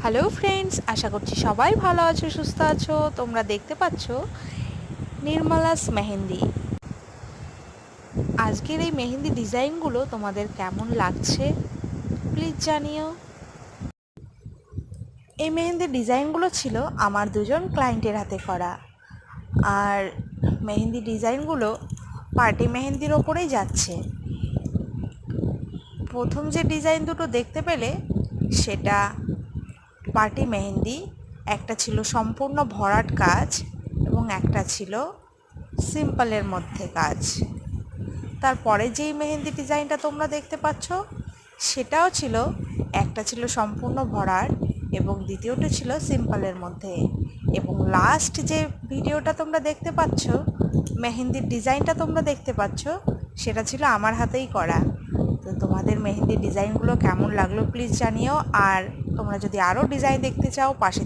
Hello friends, আশা করছি সবাই ভালো আছো, সুস্থ আছো। তোমরা দেখতে পাচ্ছ নির্মলাস মেহেন্দি। আজকের এই মেহেন্দি ডিজাইনগুলো তোমাদের কেমন লাগছে প্লিজ জানিও। এই মেহেন্দির ডিজাইনগুলো ছিল আমার দুজন ক্লায়েন্টের হাতে করা, আর মেহেন্দি ডিজাইনগুলো পার্টি মেহেন্দির ওপরেই যাচ্ছে। প্রথম যে ডিজাইন দুটো দেখতে পেলে সেটা পার্টি মেহেন্দি, একটা ছিল সম্পূর্ণ ভরাট কাজ এবং একটা ছিল সিম্পলের মধ্যে কাজ। তারপরে যেই মেহেন্দি ডিজাইনটা তোমরা দেখতে পাচ্ছ সেটাও ছিল, একটা ছিল সম্পূর্ণ ভরাট এবং দ্বিতীয়টা ছিল সিম্পলের মধ্যে। এবং লাস্ট যে ভিডিওটা তোমরা দেখতে পাচ্ছ, মেহেন্দির ডিজাইনটা তোমরা দেখতে পাচ্ছ, সেটা ছিল আমার হাতেই করা। তো তোমাদের মেহেন্দির ডিজাইনগুলো কেমন লাগলো প্লিজ জানিও। আর তোমরা যদি আরও ডিজাইন দেখতে চাও পাশে